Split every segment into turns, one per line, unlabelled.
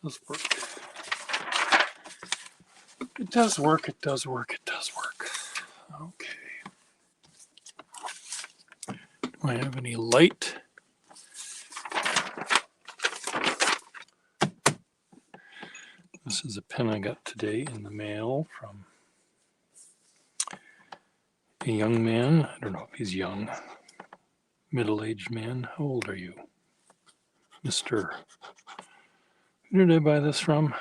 does work. It does work, it does work, it does work. Okay. Do I have any light? This is a pen I got today in the mail from a young man. I don't know if he's young. Middle-aged man. How old are you? Mr. Who did I buy this from?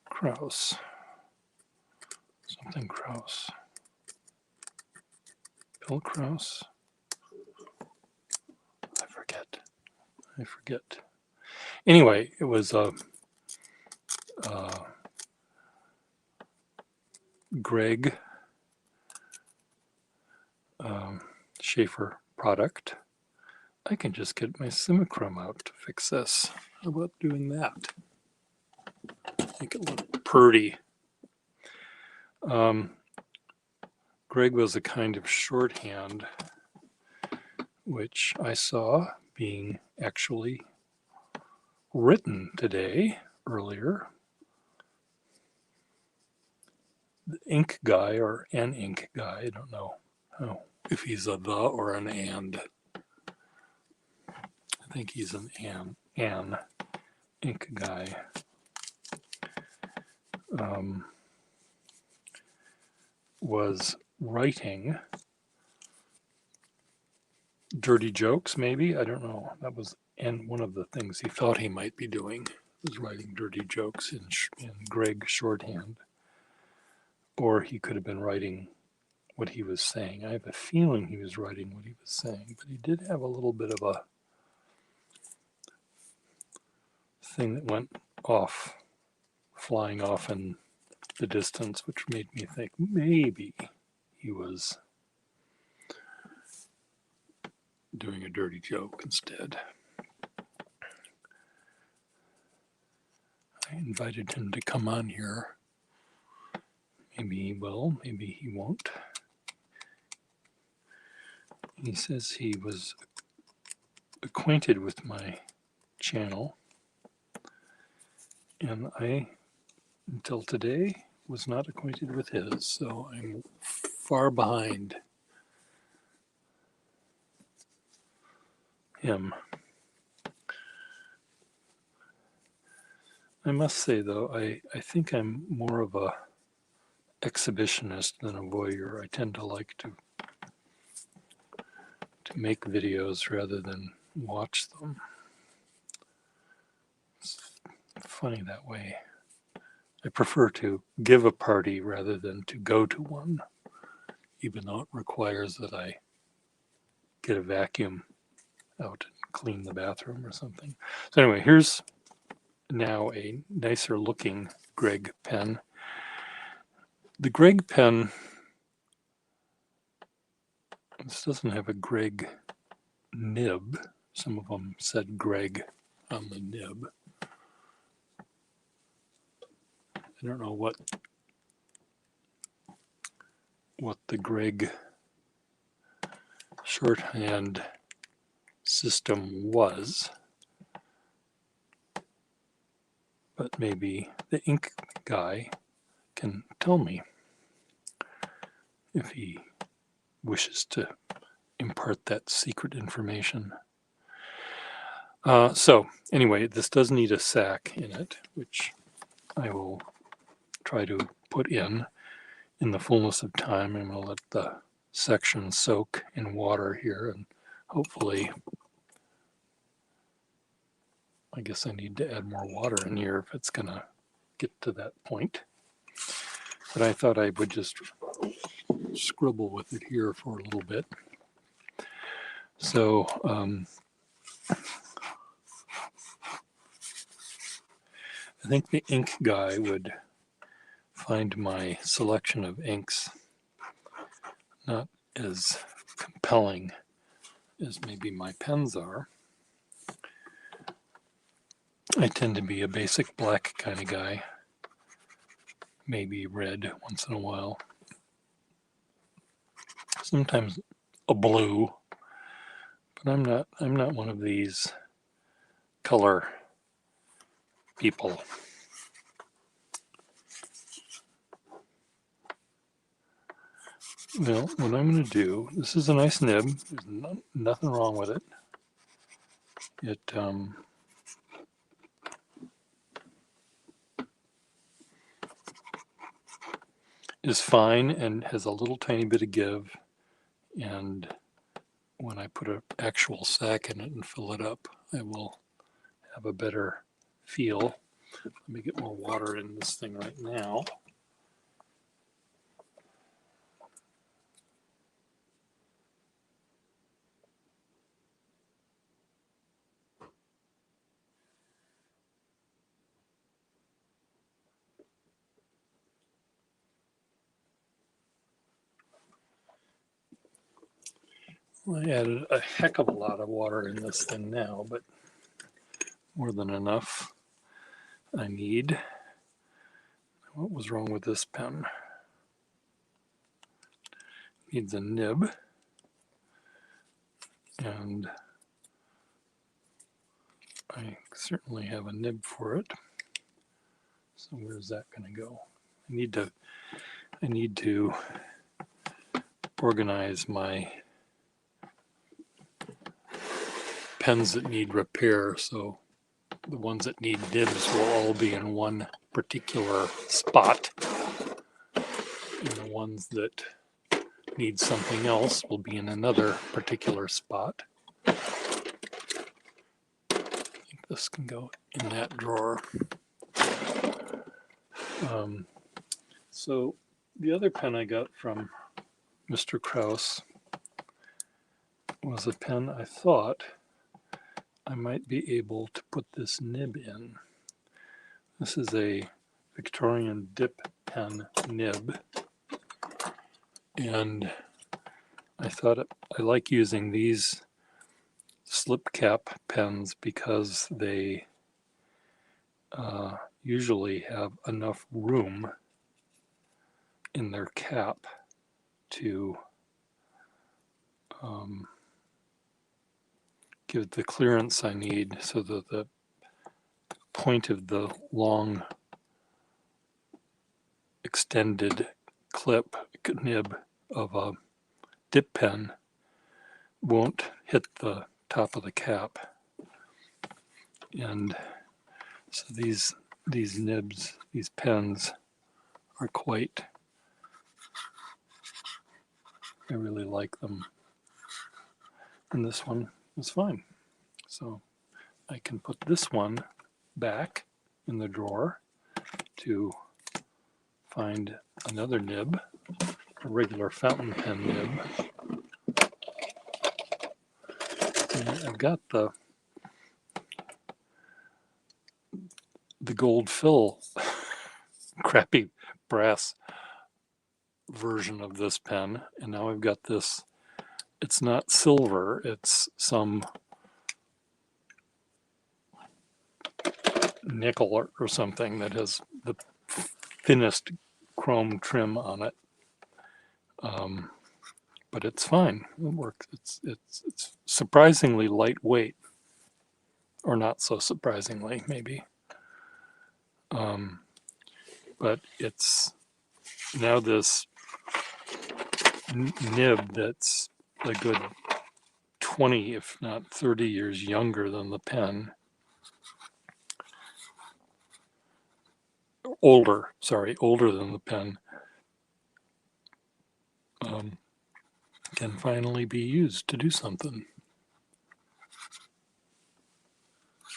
Kraus. Something Kraus. Bill Kraus? I forget. Anyway, it was a Greg Schaefer product. I can just get my Simichrome out to fix this. How about doing that? Make it look pretty. Greg was a kind of shorthand which I saw being actually written today, earlier. The ink guy or an ink guy, I don't know if he's a the or an and. I think he's an ink guy. Was writing dirty jokes, maybe, I don't know. That was one of the things he thought he might be doing, was writing dirty jokes in Greg shorthand. Or he could have been writing what he was saying. I have a feeling he was writing what he was saying, but he did have a little bit of a thing that went off, flying off in the distance, which made me think maybe he was doing a dirty joke instead. I invited him to come on here. Maybe he will, maybe he won't. He says he was acquainted with my channel, and I, until today, was not acquainted with his, so I'm far behind him. I must say, though, I think I'm more of a exhibitionist than a voyeur. I tend to like to make videos rather than watch them. It's funny that way. I prefer to give a party rather than to go to one, even though it requires that I get a vacuum out and clean the bathroom or something. So anyway, here's now a nicer looking Greg pen. The Greg pen, this doesn't have a Greg nib. Some of them said Greg on the nib. I don't know what the Greg shorthand system was, but maybe the ink guy can tell me if he wishes to impart that secret information. So anyway, this does need a sack in it, which I will try to put in the fullness of time. I'm going to let the section soak in water here, and hopefully, I guess I need to add more water in here if it's going to get to that point. But I thought I would just scribble with it here for a little bit. So I think the ink guy would find my selection of inks not as compelling as maybe my pens are. I tend to be a basic black kind of guy, maybe red once in a while, sometimes a blue, I'm not one of these color people. Well, what I'm going to do, this is a nice nib. There's nothing wrong with it. It is fine and has a little tiny bit of give. And when I put an actual sack in it and fill it up, I will have a better feel. Let me get more water in this thing right now. I added a heck of a lot of water in this thing now, but more than enough I need. What was wrong with this pen? Needs a nib. And I certainly have a nib for it. So where's that going to go? I need to organize my pens that need repair, so the ones that need nibs will all be in one particular spot, and the ones that need something else will be in another particular spot. I think this can go in that drawer. So the other pen I got from Mr. Krause was a pen I thought I might be able to put this nib in. This is a Victorian dip pen nib, and I thought I like using these slip cap pens because they usually have enough room in their cap to give the clearance I need so that the point of the long extended clip nib of a dip pen won't hit the top of the cap. And so these nibs, these pens are quite, I really like them. And this one is fine. So I can put this one back in the drawer to find another nib, a regular fountain pen nib. And I've got the gold fill crappy brass version of this pen, and now I've got this. It's not silver, it's some nickel or something that has the thinnest chrome trim on it. But it's fine. It works. It's surprisingly lightweight, or not so surprisingly, maybe. But it's now this nib that's a good 20, if not 30 years younger than the pen. Older than the pen. Can finally be used to do something.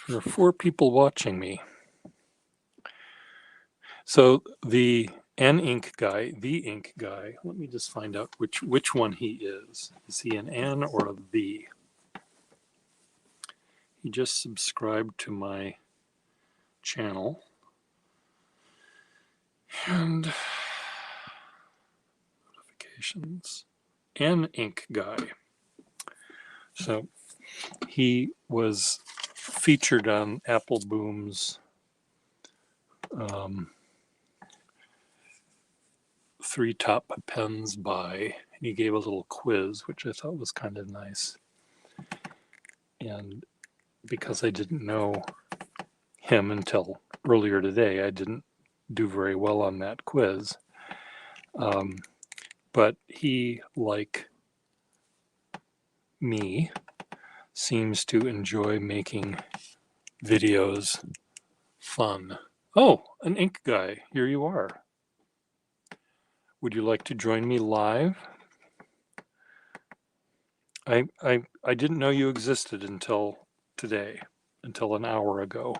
There are 4 people watching me. So the ink guy, let me just find out which one he is. Is he an N or a V? He just subscribed to my channel. And notifications. Ink guy. So he was featured on Apple Boom's 3 top pens by, and he gave a little quiz, which I thought was kind of nice. And because I didn't know him until earlier today, I didn't do very well on that quiz. But he, like me, seems to enjoy making videos fun. Oh, an ink guy. Here you are. Would you like to join me live? I didn't know you existed until today, until an hour ago.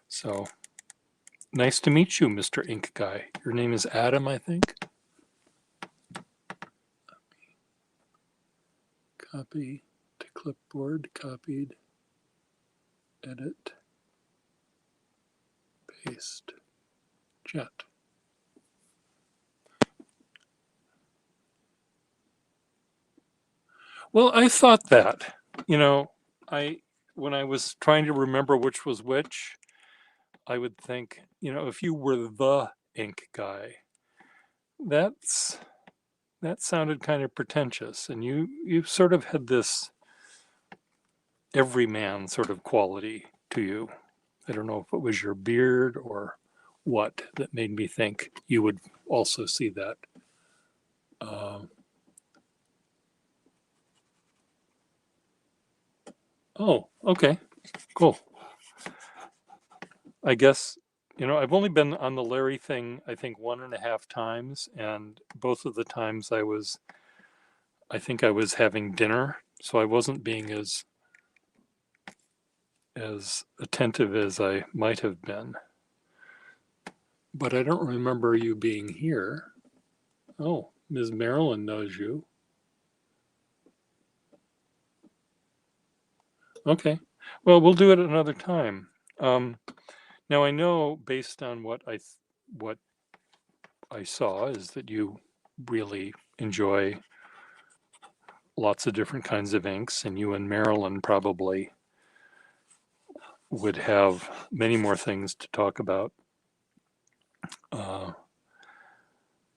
So nice to meet you, Mr. Ink Guy. Your name is Adam, I think. Copy to clipboard, copied, edit, paste, jet. Well, I thought that, you know, when I was trying to remember which was which, I would think, if you were the ink guy, that sounded kind of pretentious, and you sort of had this everyman sort of quality to you. I don't know if it was your beard or what that made me think you would also see that. Oh, okay, cool. I guess, I've only been on the Larry thing, I think 1.5 times, and both of the times I think I was having dinner, so I wasn't being as attentive as I might have been. But I don't remember you being here. Oh, Ms. Marilyn knows you. Okay. Well, we'll do it another time. Now I know based on what I saw is that you really enjoy lots of different kinds of inks, and you and Marilyn probably would have many more things to talk about.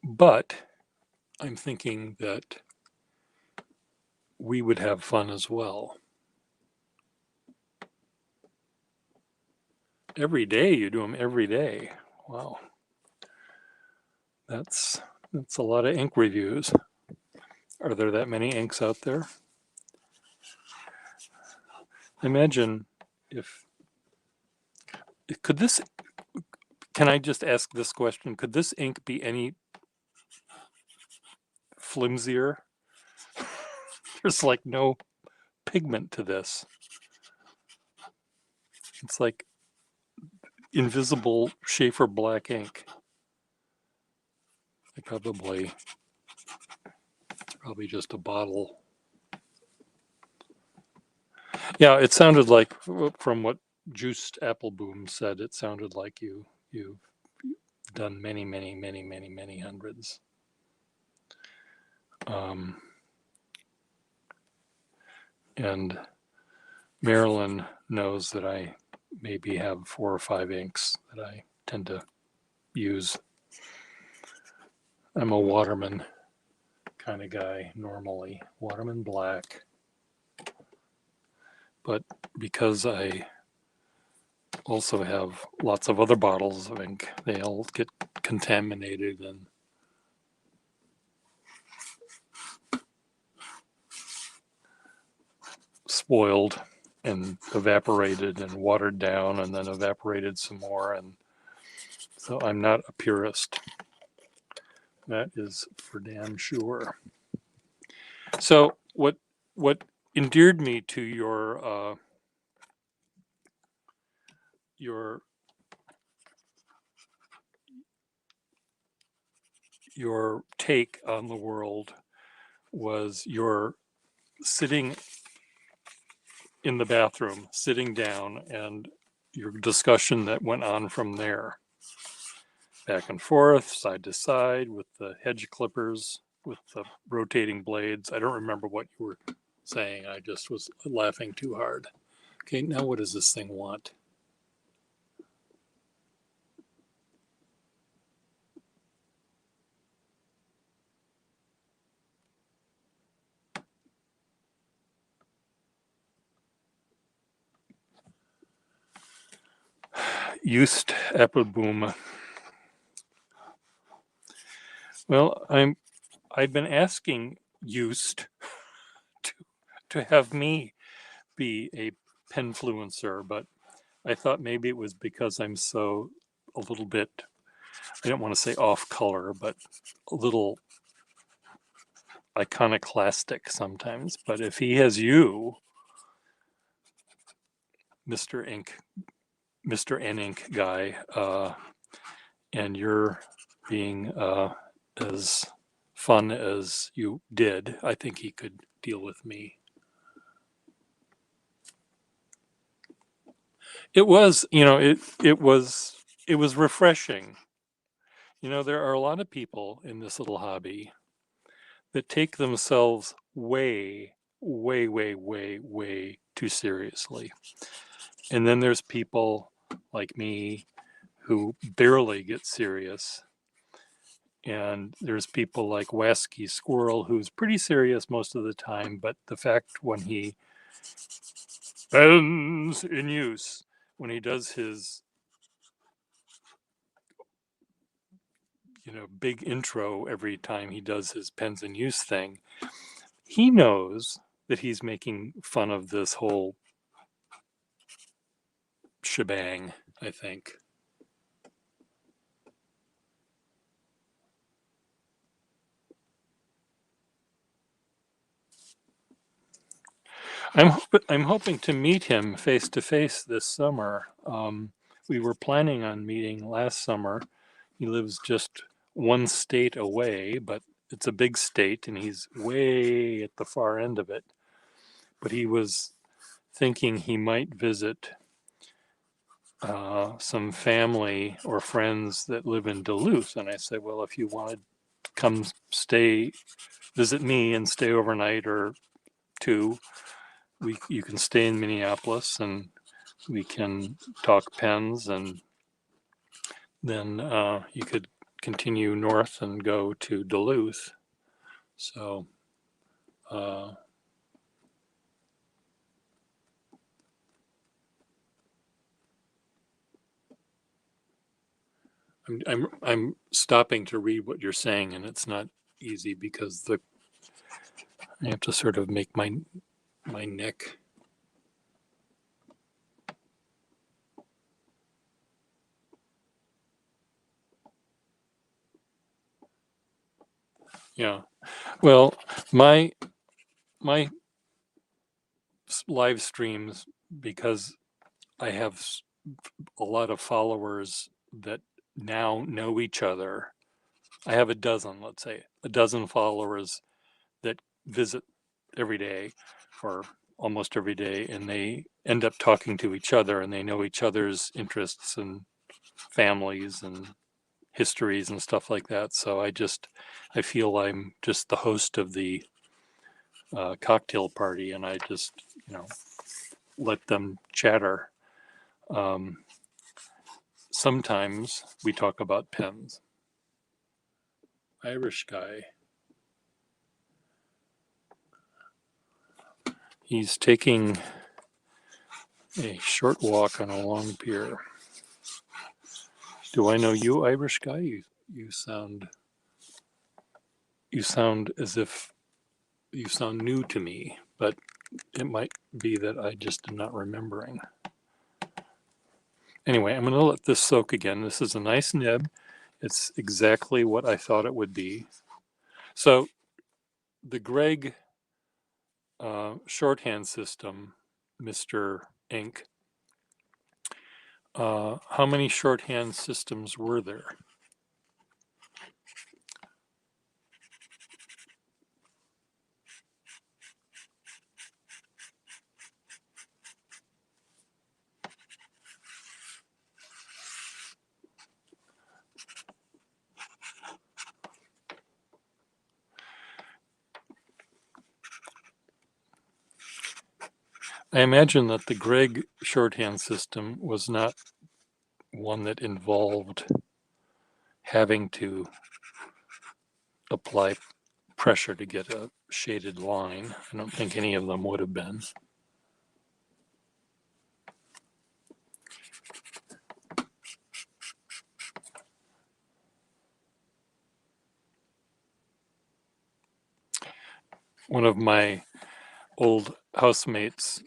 But I'm thinking that we would have fun as well. Every day, you do them every day. Wow. That's a lot of ink reviews. Are there that many inks out there? Imagine if could this can I just ask this question? Could this ink be any flimsier? There's like no pigment to this. It's like invisible Schaefer black ink. Probably just a bottle. Yeah, it sounded like from what Juiced Appleboom said, it sounded like you've done many, many, many, many, many hundreds. And Marilyn knows that I maybe have 4 or 5 inks that I tend to use. I'm a Waterman kind of guy normally, Waterman black. But because I also have lots of other bottles of ink, they all get contaminated and spoiled and evaporated and watered down and then evaporated some more. And so I'm not a purist. That is for damn sure. So what endeared me to your take on the world was your sitting in the bathroom, sitting down, and your discussion that went on from there, back and forth, side to side, with the hedge clippers, with the rotating blades. I don't remember what you were saying. I just was laughing too hard. Okay, now what does this thing want? Just Appelboom. Well, I've been asking Just to have me be a penfluencer, but I thought maybe it was because I'm so a little bit, I don't want to say off color, but a little iconoclastic sometimes. But if he has you, Mr. Ink, Mr. N Ink guy, and you're being as fun as you did, I think he could deal with me. It was, it was refreshing. There are a lot of people in this little hobby that take themselves way, way, way, way, way too seriously. And then there's people like me who barely get serious. And there's people like Wasky Squirrel, who's pretty serious most of the time, but the fact when he pens in use, when he does his big intro every time he does his pens in use thing, he knows that he's making fun of this whole shebang, I think. I'm hoping to meet him face to face this summer. We were planning on meeting last summer. He lives just one state away, but it's a big state and he's way at the far end of it. But he was thinking he might visit some family or friends that live in Duluth. And I said, well, if you want to come visit me and stay overnight or two, you can stay in Minneapolis and we can talk pens, and then you could continue north and go to Duluth. So I'm stopping to read what you're saying, and it's not easy because I have to sort of make my neck. Yeah. Well, my live streams, because I have a lot of followers that now know each other. I have let's say a dozen followers that visit every day or almost every day, and they end up talking to each other and they know each other's interests and families and histories and stuff like that. So I feel I'm just the host of the cocktail party, and I just, let them chatter. Sometimes we talk about pens. Irish guy. He's taking a short walk on a long pier. Do I know you, Irish guy? You sound as if you sound new to me, but it might be that I just am not remembering. Anyway, I'm going to let this soak again. This is a nice nib. It's exactly what I thought it would be. So the Greg shorthand system, Mr. Ink, how many shorthand systems were there? I imagine that the Greg shorthand system was not one that involved having to apply pressure to get a shaded line. I don't think any of them would have been. one of my old housemates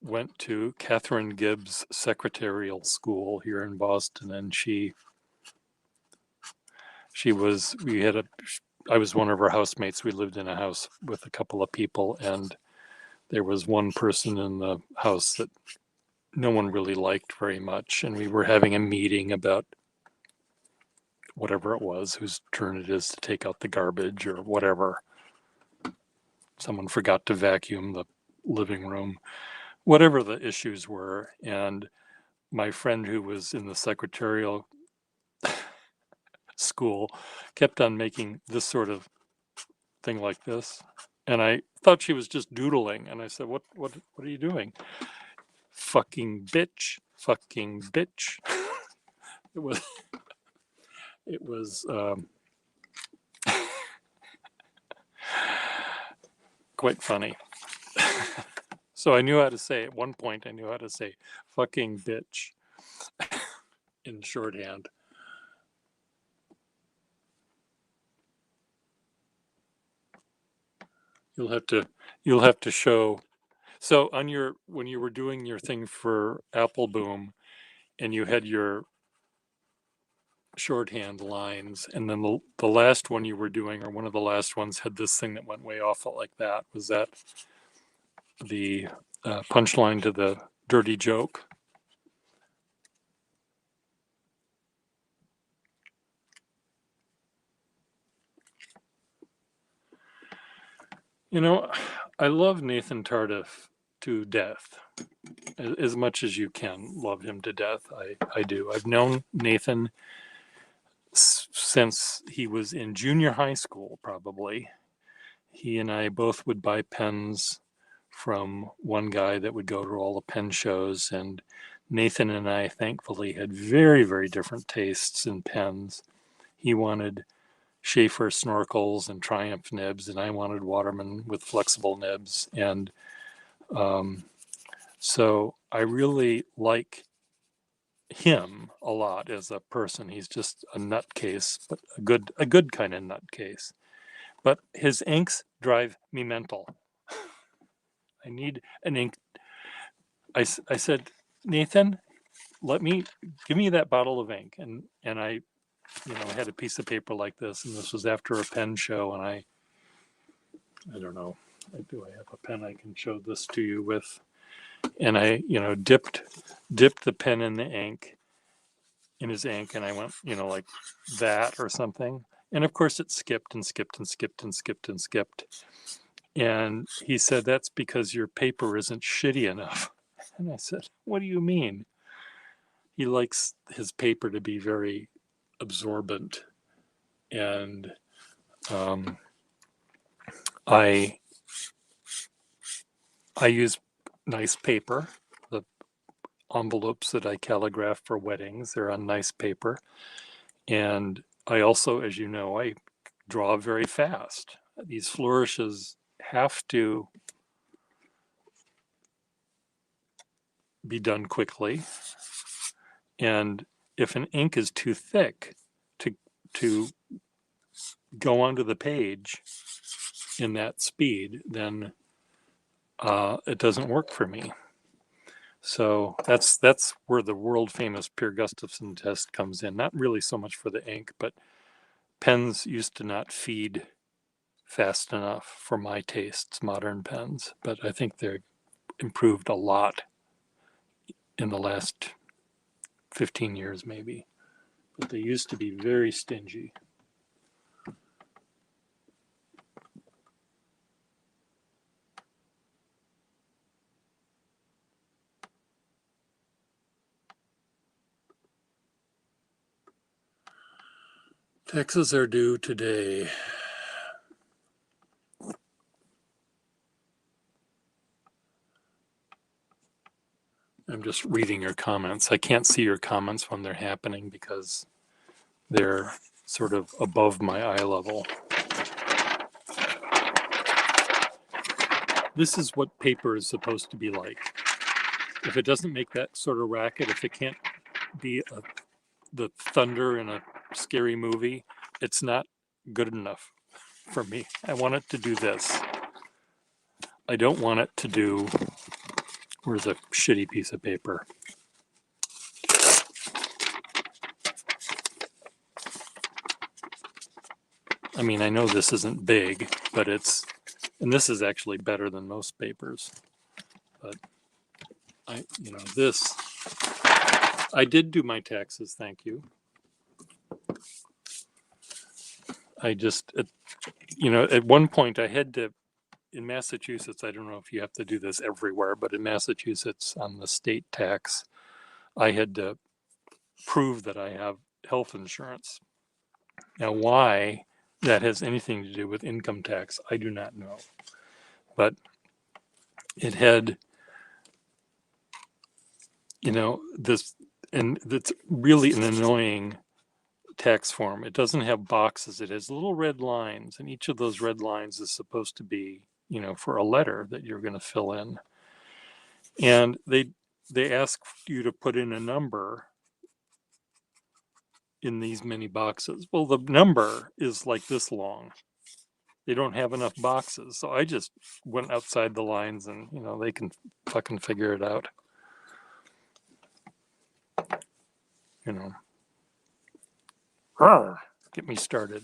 went to Catherine Gibbs Secretarial School here in Boston, and I was one of her housemates. We lived in a house with a couple of people, and there was one person in the house that no one really liked very much, and we were having a meeting about whatever it was, whose turn it is to take out the garbage or whatever. Someone forgot to vacuum the living room, whatever the issues were. And my friend who was in the secretarial school kept on making this sort of thing like this. And I thought she was just doodling. And I said, what are you doing? Fucking bitch, fucking bitch. It was, it was quite funny. So I knew how to say, at one point, I knew how to say fucking bitch in shorthand. You'll have to show. So on when you were doing your thing for Apple Boom and you had your shorthand lines, and then the last one you were doing, or one of the last ones, had this thing that went way off like that. Was that the punchline to the dirty joke? You know, I love Nathan Tardif to death. As much as you can love him to death, I do. I've known Nathan since he was in junior high school, probably. He and I both would buy pens from one guy that would go to all the pen shows, and Nathan and I thankfully had very, very different tastes in pens. He wanted Schaefer snorkels and Triumph nibs, and I wanted Waterman with flexible nibs. And so I really like him a lot as a person. He's just a nutcase, but a good kind of nutcase. But his inks drive me mental. I need an ink. I said, Nathan, give me that bottle of ink. And I had a piece of paper like this, and this was after a pen show. And I don't know, do I have a pen I can show this to you with? And I, dipped the pen in his ink, and I went, like that or something. And of course it skipped and skipped and skipped and skipped and skipped. And he said, that's because your paper isn't shitty enough. And I said, what do you mean? He likes his paper to be very absorbent. And I use nice paper. The envelopes that I calligraph for weddings, they're on nice paper. And I also, as you know, I draw very fast. These flourishes have to be done quickly. And if an ink is too thick to go onto the page in that speed, then it doesn't work for me. So that's where the world famous Pierre Gustafson test comes in. Not really so much for the ink, but pens used to not feed fast enough for my tastes, modern pens. But I think they're improved a lot in the last 15 years, maybe. But they used to be very stingy. Taxes are due today. I'm just reading your comments. I can't see your comments when they're happening because they're sort of above my eye level. This is what paper is supposed to be like. If it doesn't make that sort of racket, if it can't be the thunder in a scary movie, it's not good enough for me. I want it to do this. I don't want it to do, where's a shitty piece of paper? I mean, I know this isn't big, but it's, and this is actually better than most papers. But this, I did do my taxes, thank you. I just, at one point I had to, in Massachusetts, I don't know if you have to do this everywhere, but in Massachusetts on the state tax, I had to prove that I have health insurance. Now, why that has anything to do with income tax, I do not know. But it had, this, and that's really an annoying tax form. It doesn't have boxes. It has little red lines, and each of those red lines is supposed to be, for a letter that you're going to fill in. And they ask you to put in a number in these many boxes. Well, the number is like this long. They don't have enough boxes. So I just went outside the lines and, they can fucking figure it out. Get me started.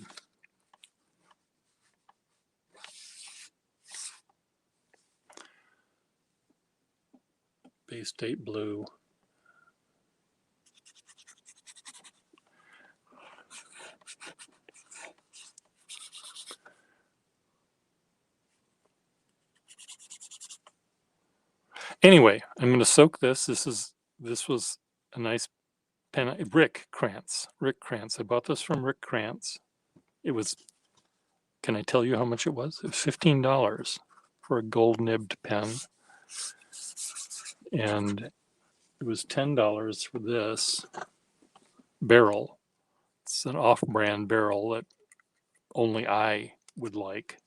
Bay State Blue. Anyway, I'm going to soak this. This was a nice pen. Rick Krantz. I bought this from Rick Krantz. It was, can I tell you how much it was? It was $15 for a gold nibbed pen. And it was $10 for this barrel. It's an off-brand barrel that only I would like.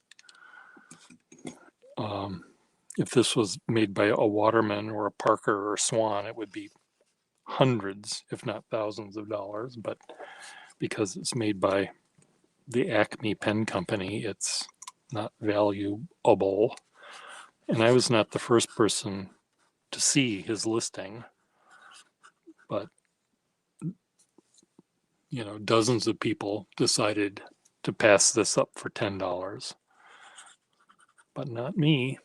If this was made by a Waterman or a Parker or a Swan, it would be hundreds, if not thousands of dollars. But because it's made by the Acme Pen Company, it's not valuable. And I was not the first person to see his listing, but dozens of people decided to pass this up for $10, but not me.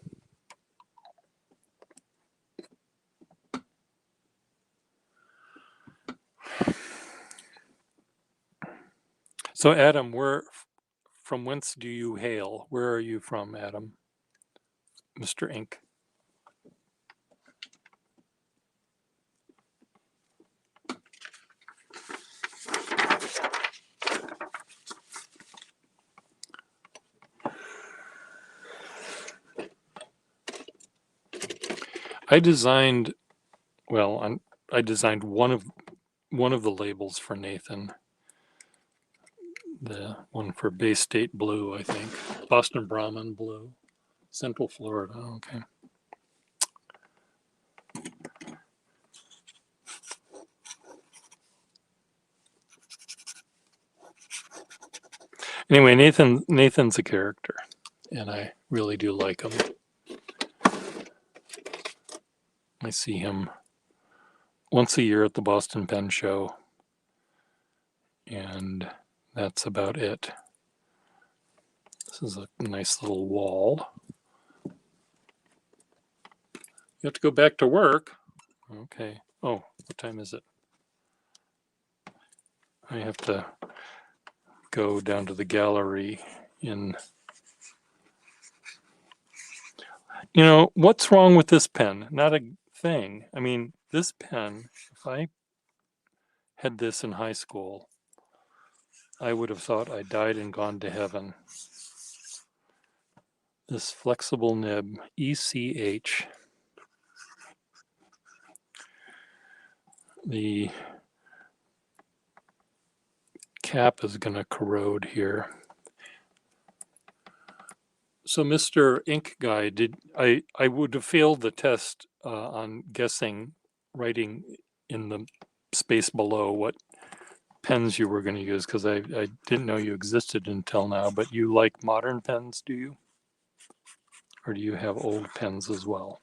So Adam, from whence do you hail? Where are you from, Adam? Mr. Ink. I designed one of the labels for Nathan. The one for Bay State Blue, I think. Boston Brahmin Blue. Central Florida, okay. Anyway, Nathan's a character, and I really do like him. I see him once a year at the Boston Pen Show, and that's about it. This is a nice little wall. You have to go back to work. Okay. Oh, what time is it? I have to go down to the gallery in... what's wrong with this pen? Not a thing. I mean, this pen, if I had this in high school, I would have thought I died and gone to heaven. This flexible nib, ECH. The cap is going to corrode here. So, Mr. Ink Guy, I would have failed the test on guessing, writing in the space below what pens you were going to use, because I didn't know you existed until now. But you like modern pens, do you? or do you have old pens as well?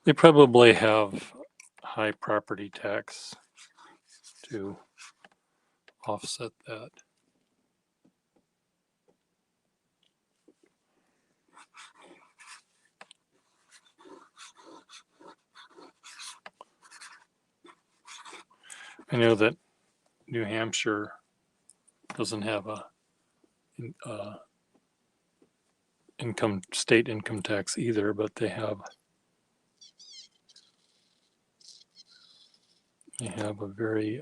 They probably have high property tax to offset that. I know that New Hampshire doesn't have a state income tax either, but they have a very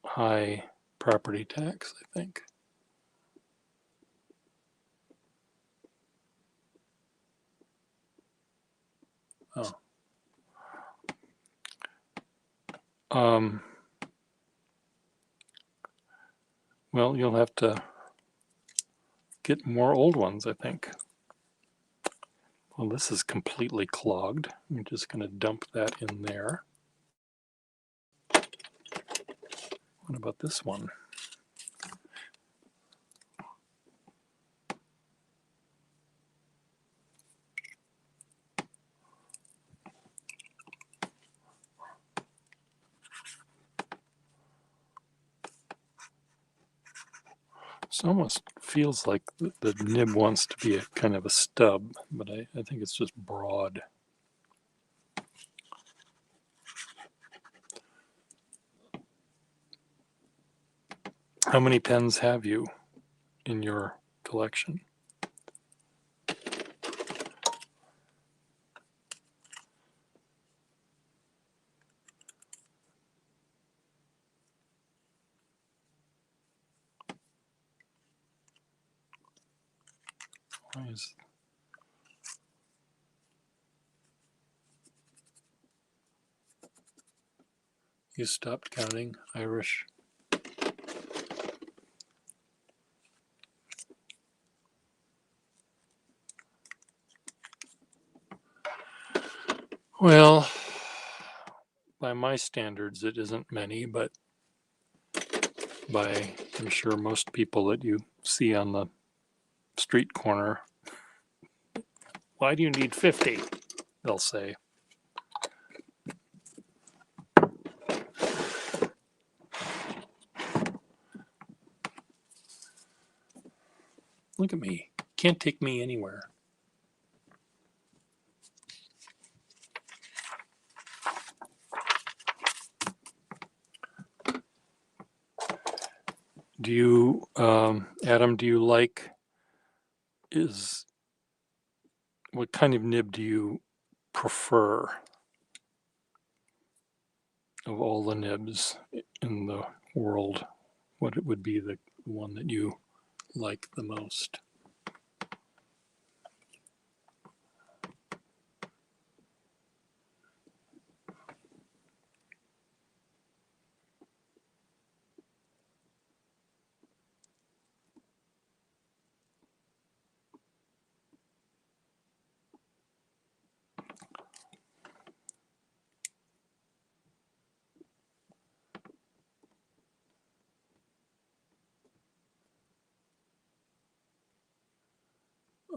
high property tax, I think. Oh. Well, you'll have to get more old ones, I think. Well, this is completely clogged. I'm just going to dump that in there. What about this one? It almost feels like the nib wants to be a kind of a stub, but I think it's just broad. How many pens have you in your collection? Why is you stopped counting, Irish? Well, by my standards, it isn't many, but by, I'm sure, most people that you see on the street corner, why do you need 50? They'll say. Look at me. Can't take me anywhere. Do you, Adam, do you like, what kind of nib do you prefer of all the nibs in the world? What it would be the one that you like the most?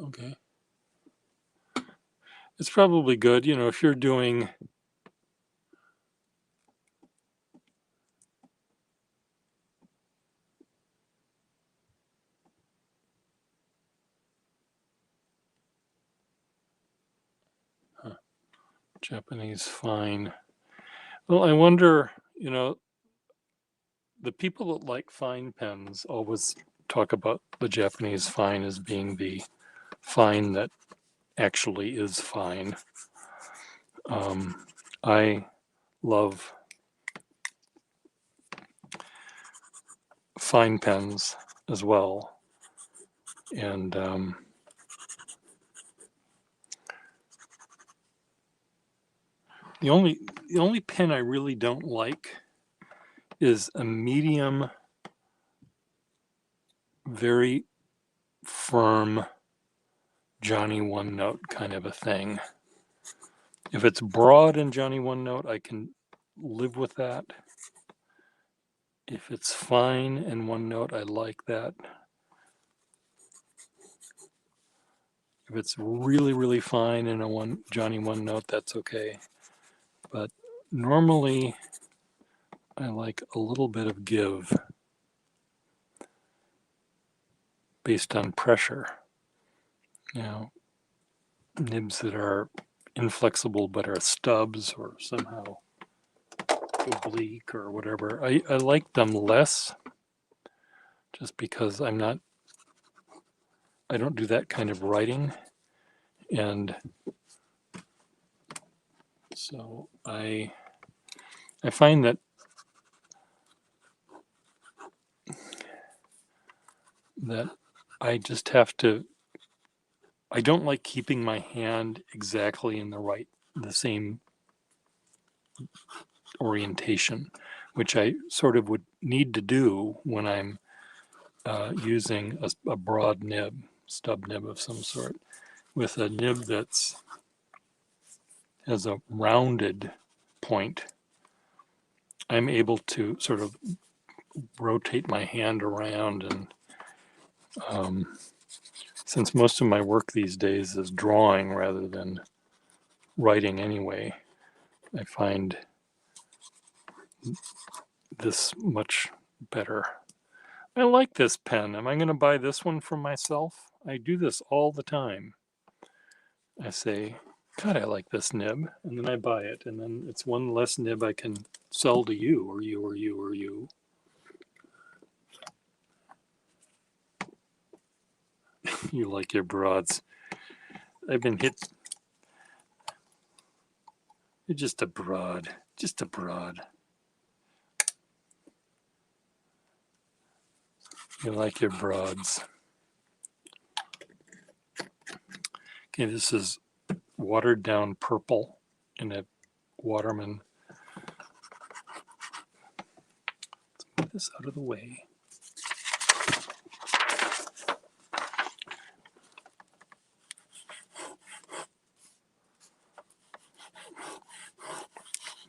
Okay. It's probably good, if you're doing Japanese fine. Well, I wonder, the people that like fine pens always talk about the Japanese fine as being the fine that actually is fine. I love fine pens as well. And the only pen I really don't like is a medium, very firm Johnny One Note kind of a thing. If it's broad in Johnny One Note, I can live with that. If it's fine in One Note, I like that. If it's really, really fine in a Johnny One Note, that's okay. But normally, I like a little bit of give based on pressure. You know, nibs that are inflexible but are stubs or somehow oblique or whatever. I like them less just because I don't do that kind of writing. And so I find that I just have to, I don't like keeping my hand exactly in the same orientation, which I sort of would need to do when I'm using a broad nib, stub nib of some sort. With a nib has a rounded point, I'm able to sort of rotate my hand around. And since most of my work these days is drawing rather than writing anyway, I find this much better. I like this pen. Am I going to buy this one for myself? I do this all the time. I say, God, I like this nib. And then I buy it. And then it's one less nib I can sell to you or you or you or you. You like your broads. I've been hit. You're just a broad. Just a broad. You like your broads. Okay, this is watered down purple in a Waterman. Let's move this out of the way.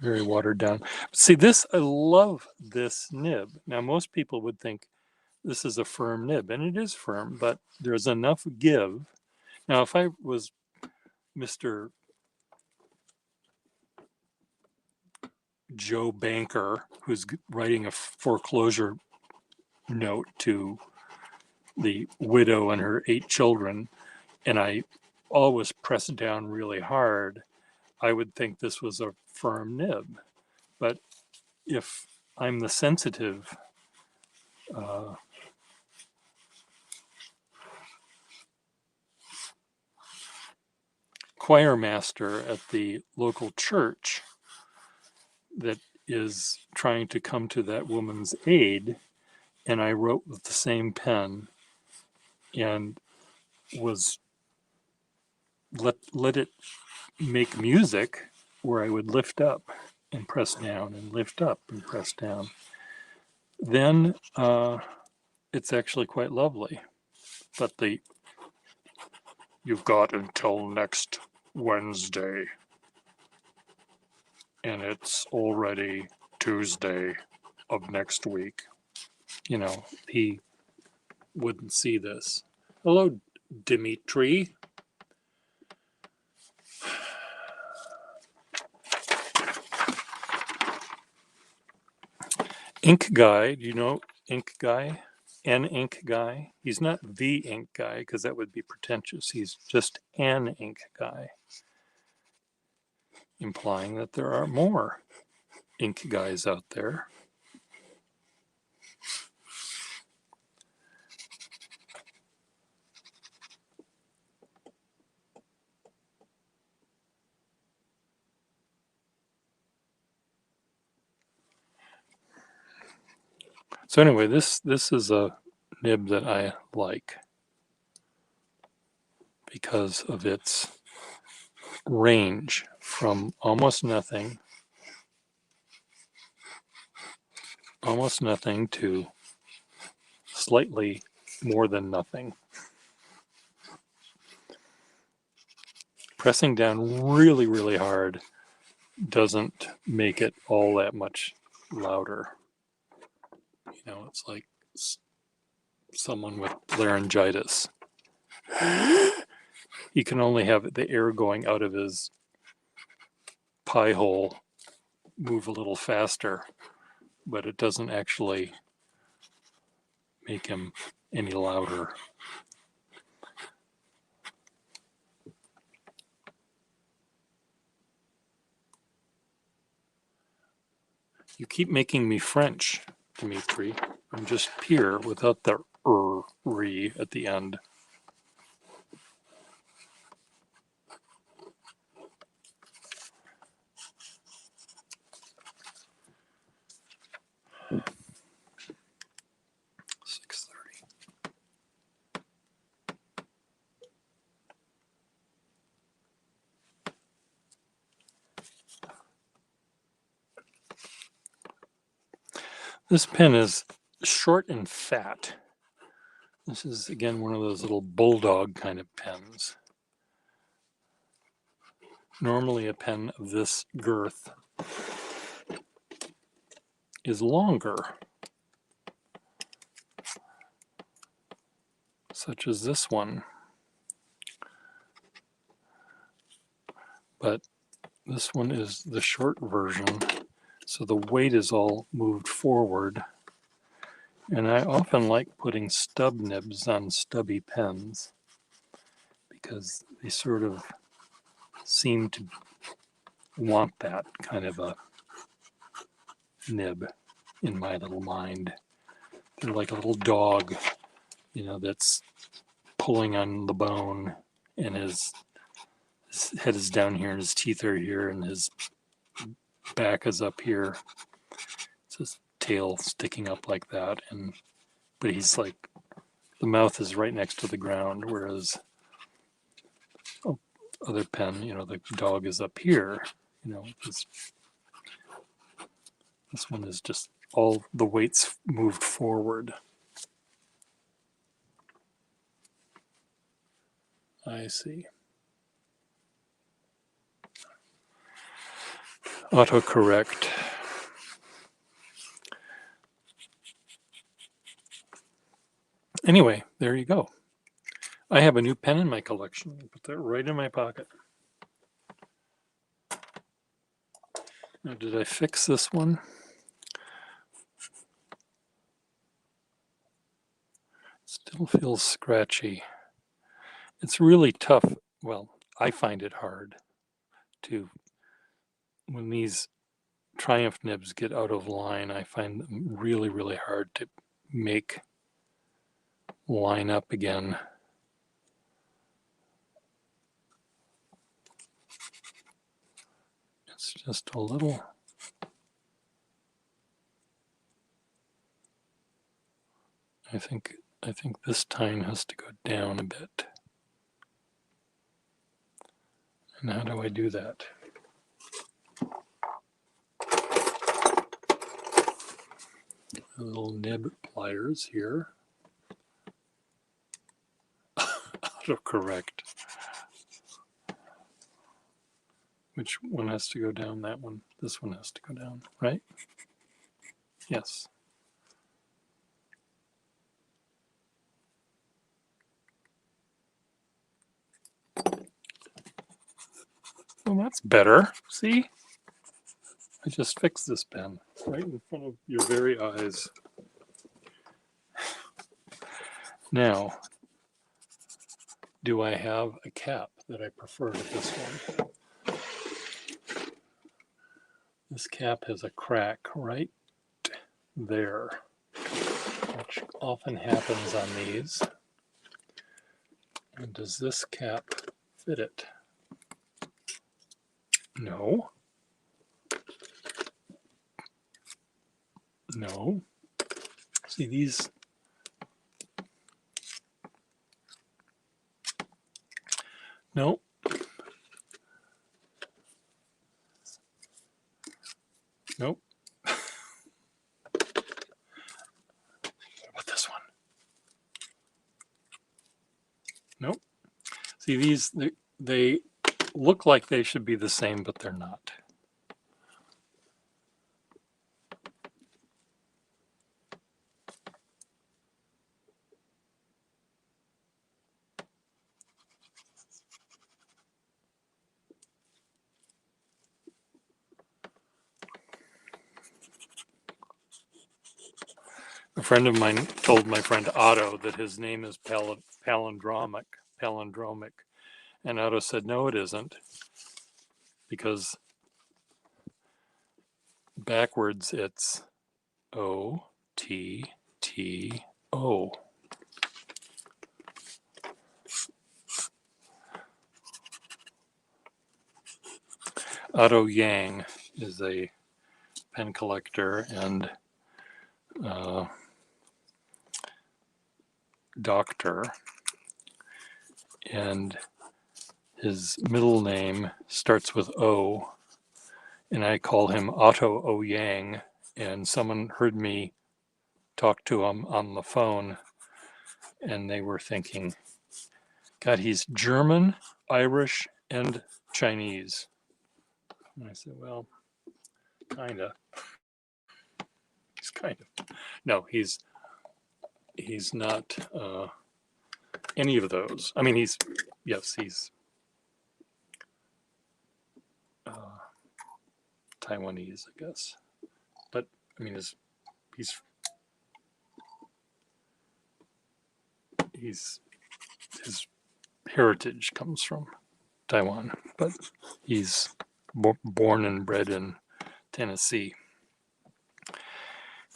Very watered down. See this, I love this nib. Now most people would think this is a firm nib, and it is firm, but there's enough give. Now if I was Mr. Joe Banker, who's writing a foreclosure note to the widow and her 8 children, and I always press down really hard, I would think this was a firm nib. But if I'm the sensitive choir master at the local church that is trying to come to that woman's aid, and I wrote with the same pen and was let it make music where I would lift up and press down and lift up and press down, then it's actually quite lovely. But you've got until next Wednesday, and it's already Tuesday of next week. You know, he wouldn't see this. Hello, Dimitri. Ink Guy, do you know Ink Guy? An Ink Guy? He's not the Ink Guy because that would be pretentious. He's just an Ink Guy, implying that there are more ink guys out there. So anyway, this is a nib that I like because of its range from almost nothing to slightly more than nothing. Pressing down really, really hard doesn't make it all that much louder. You know, it's like someone with laryngitis. He can only have the air going out of his pie hole move a little faster, but it doesn't actually make him any louder. You keep making me French, Dimitri. I'm just Pierre without the re at the end. This pen is short and fat. This is, again, one of those little bulldog kind of pens. Normally a pen of this girth is longer, such as this one. But this one is the short version, so the weight is all moved forward. And I often like putting stub nibs on stubby pens because they sort of seem to want that kind of a nib in my little mind. They're like a little dog, you know, that's pulling on the bone, and his head is down here and his teeth are here and his back is up here. It's his tail sticking up like that, and but he's like, the mouth is right next to the ground, whereas other pen, you know, the dog is up here. You know, this one is just all the weight's moved forward. I see. Autocorrect. Anyway, there you go. I have a new pen in my collection. I put that right in my pocket. Now, did I fix this one? Still feels scratchy. It's really tough. Well, I find it hard to, when these Triumph nibs get out of line, I find them really, really hard to make line up again. It's just a little. I think this tine has to go down a bit. And how do I do that? Little nib pliers here. Autocorrect. Which one has to go down? That one. This one has to go down, right? Yes. Well, that's better. See? I just fixed this pen right in front of your very eyes. Now, do I have a cap that I prefer to this one? This cap has a crack right there, which often happens on these. And does this cap fit it? No. No. See these? Nope. Nope. What about this one? Nope. See these? They look like they should be the same, but they're not. A friend of mine told my friend Otto that his name is palindromic. And Otto said, no, it isn't, because backwards it's O-T-T-O. Otto Yang is a pen collector and doctor, and his middle name starts with O, and I call him Otto O Yang, and someone heard me talk to him on the phone, and they were thinking, God, he's German, Irish, and Chinese. And I said, well, kind of. He's kind of. No, he's not any of those. I mean, he's Taiwanese, I guess. But I mean, his heritage comes from Taiwan, but he's born and bred in Tennessee.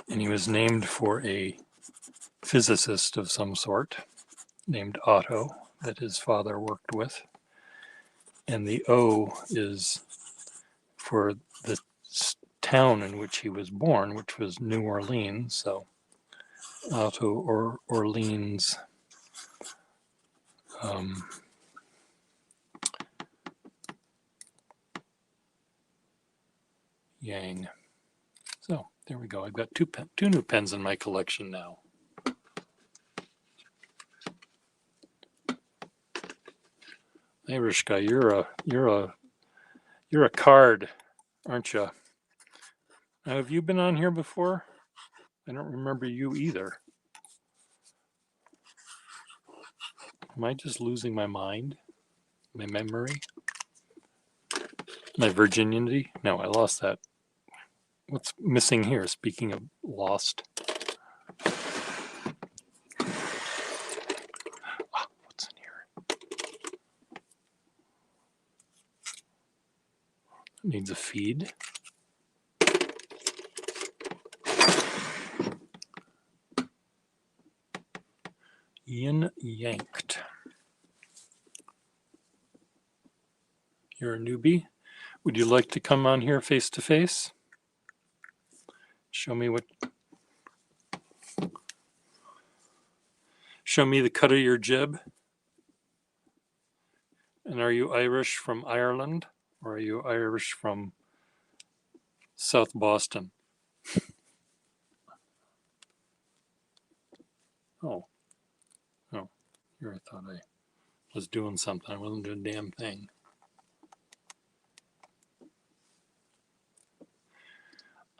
And he was named for a physicist of some sort named Otto that his father worked with. And the O is for the town in which he was born, which was New Orleans. So Otto or Orleans Yang. So there we go. I've got two new pens in my collection now. Irish guy, you're a card, aren't you? Now, have you been on here before? I don't remember you either. Am I just losing my mind? My memory? My virginity? No, I lost that. What's missing here? Speaking of lost. What's in here? Needs a feed. Yin Yanked. You're a newbie. Would you like to come on here face to face? Show me the cut of your jib. And are you Irish from Ireland, or are you Irish from South Boston? Oh, here I thought I was doing something. I wasn't doing a damn thing.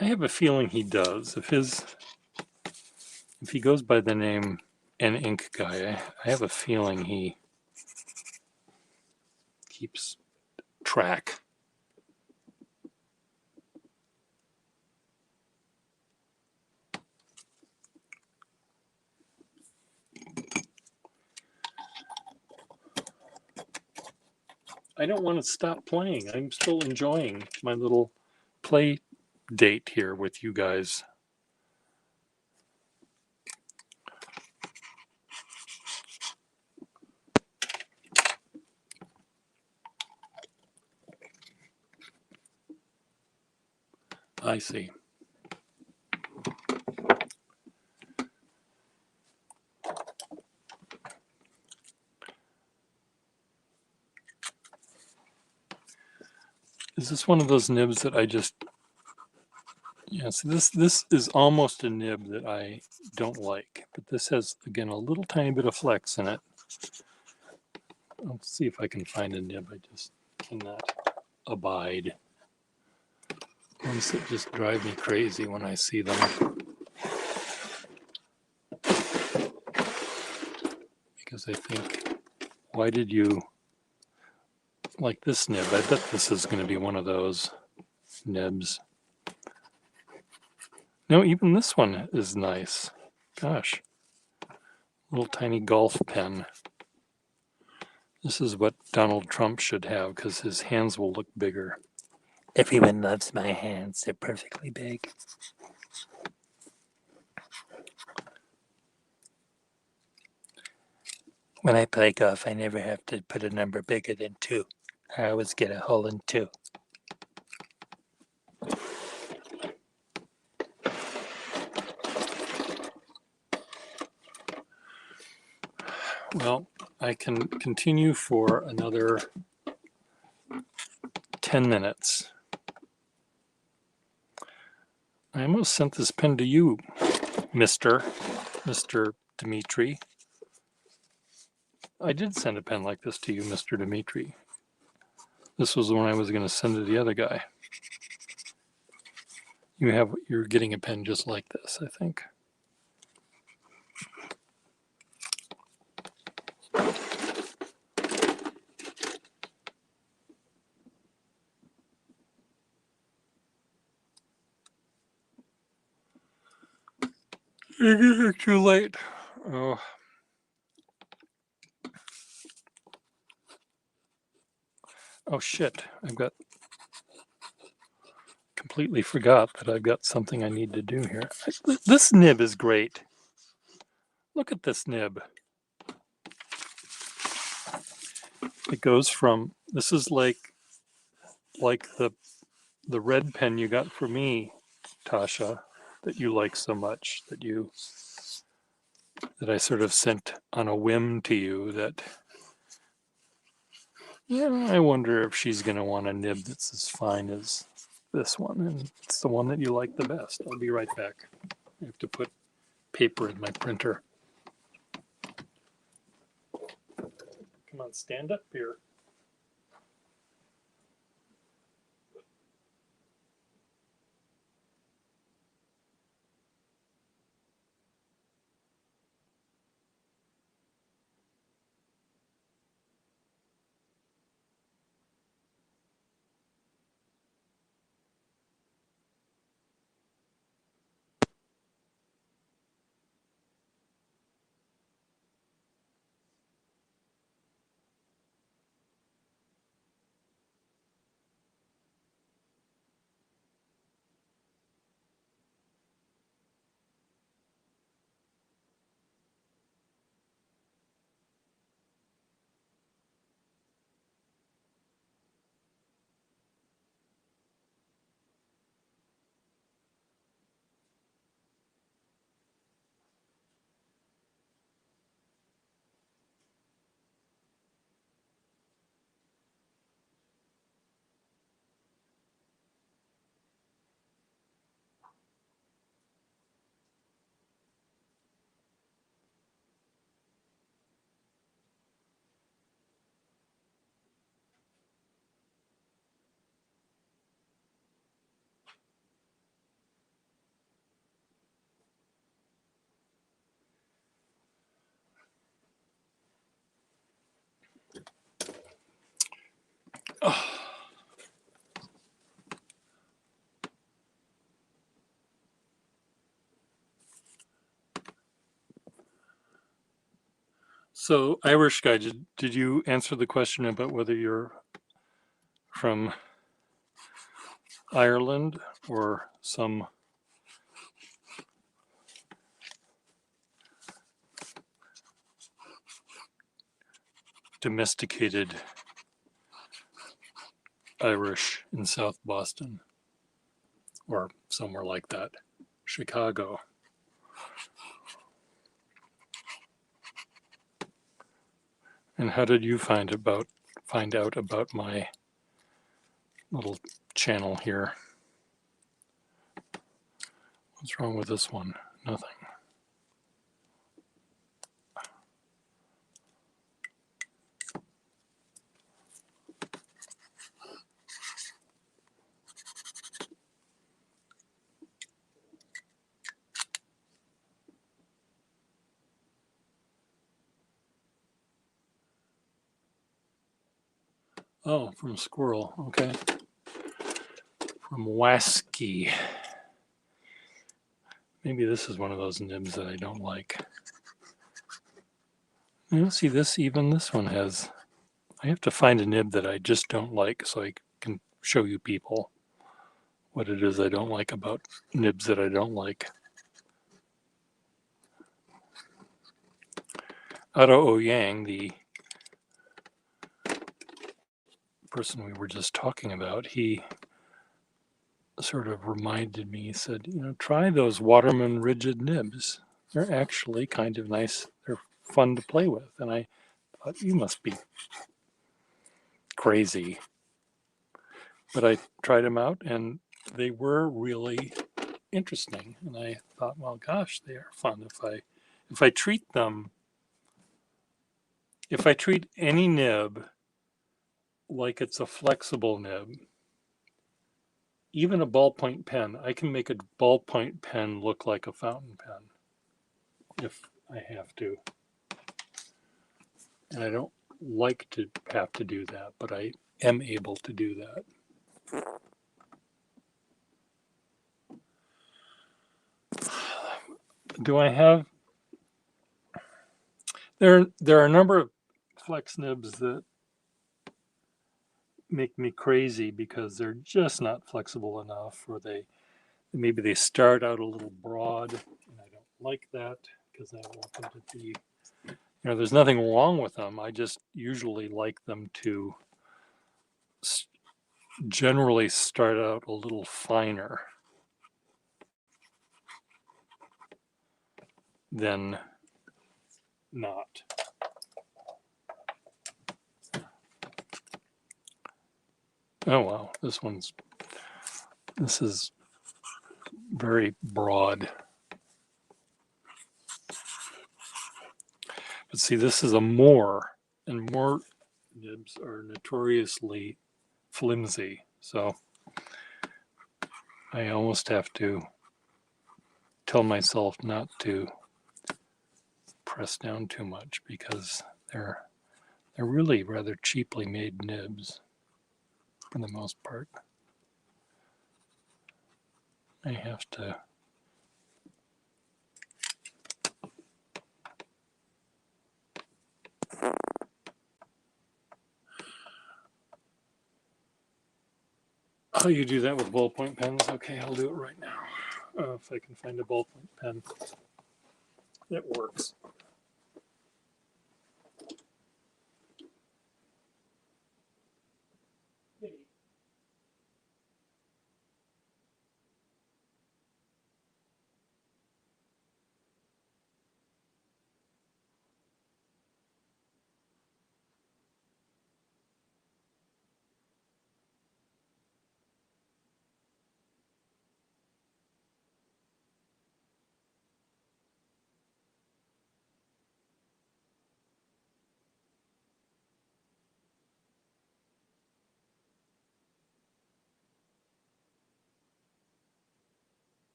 I have a feeling he does. If he goes by the name N Ink Guy, I have a feeling he keeps track. I don't want to stop playing. I'm still enjoying my little play date here with you guys. I see. Is this one of those nibs that I just, yeah, so this is almost a nib that I don't like, but this has, again, a little tiny bit of flex in it. Let's see if I can find a nib I just cannot abide. Ones that just drive me crazy when I see them. Because I think, why did you like this nib? I bet this is going to be one of those nibs. No, even this one is nice. Gosh. Little tiny golf pen. This is what Donald Trump should have because his hands will look bigger. Everyone loves my hands. They're perfectly big. When I play golf, I never have to put a number bigger than 2. I always get a hole in 2. Well, I can continue for another 10 minutes. I almost sent this pen to you, Mr. Dimitri. I did send a pen like this to you, Mr. Dimitri. This was the one I was going to send to the other guy. You're getting a pen just like this, I think. It's too late. Oh. Oh shit, completely forgot that I've got something I need to do here. This nib is great. Look at this nib. It goes from, this is like the red pen you got for me, Tasha, that you like so much, that I sort of sent on a whim to you, that, yeah, I wonder if she's going to want a nib that's as fine as this one, and it's the one that you like the best. I'll be right back. I have to put paper in my printer. Come on, stand up here. Oh. So, Irish guy, did you answer the question about whether you're from Ireland or some domesticated Irish in South Boston or somewhere like that, Chicago? And how did you find out about my little channel here. What's wrong with this one? Nothing. Oh, from Squirrel. Okay. From Wasky. Maybe this is one of those nibs that I don't like. You know, see this, even this one has, I have to find a nib that I just don't like so I can show you people what it is I don't like about nibs that I don't like. Aro Yang, the person we were just talking about, he sort of reminded me, he said, you know, try those Waterman rigid nibs. They're actually kind of nice. They're fun to play with. And I thought, you must be crazy. But I tried them out and they were really interesting. And I thought, well, gosh, they are fun. If I treat them, if I treat any nib like it's a flexible nib, even a ballpoint pen, I can make a ballpoint pen look like a fountain pen if I have to. And I don't like to have to do that, but I am able to do that. Do I have, there are a number of flex nibs that make me crazy because they're just not flexible enough, or maybe they start out a little broad, and I don't like that because I want them to be, you know, there's nothing wrong with them. I just usually like them to generally start out a little finer than not. Oh wow, this is very broad. But see, this is a Moore, and Moore nibs are notoriously flimsy. So I almost have to tell myself not to press down too much because they're really rather cheaply made nibs for the most part. I have to Oh, you do that with ballpoint pens? Okay, I'll do it right now. If I can find a ballpoint pen that works.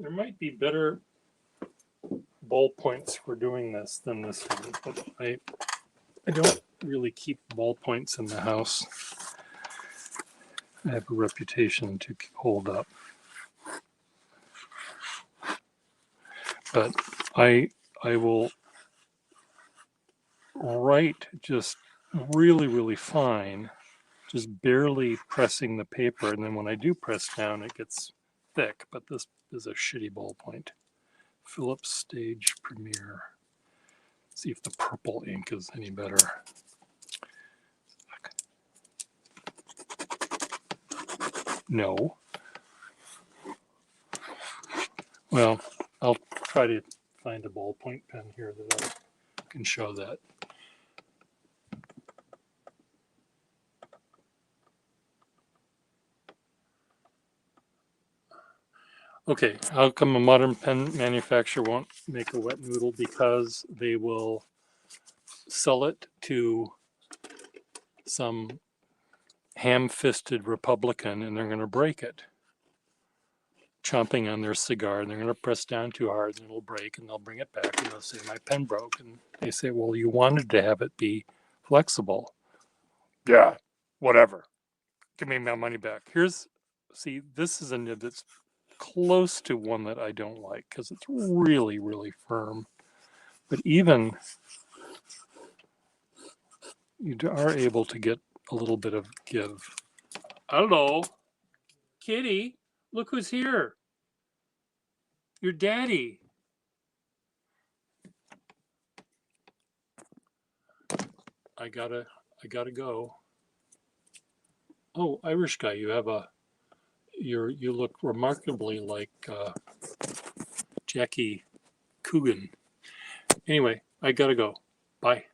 There might be better ballpoints for doing this than this one, but I don't really keep ballpoints in the house. I have a reputation to hold up. But I will write just really, really fine, just barely pressing the paper. And then when I do press down, it gets thick. But this is a shitty ballpoint. Philips Stage Premier. See if the purple ink is any better. No. Well, I'll try to find a ballpoint pen here that I can show that. Okay, how come a modern pen manufacturer won't make a wet noodle? Because they will sell it to some ham-fisted Republican and they're going to break it, chomping on their cigar, and they're going to press down too hard and it'll break, and they'll bring it back and they'll say, my pen broke. And they say, well, you wanted to have it be flexible. Yeah, whatever. Give me my money back. See, this is a nib that's close to one that I don't like because it's really, really firm. But even you are able to get a little bit of give. Hello, kitty. Look who's here. Your daddy. I gotta go. Oh, Irish guy, you look remarkably like Jackie Coogan. Anyway, I gotta go. Bye.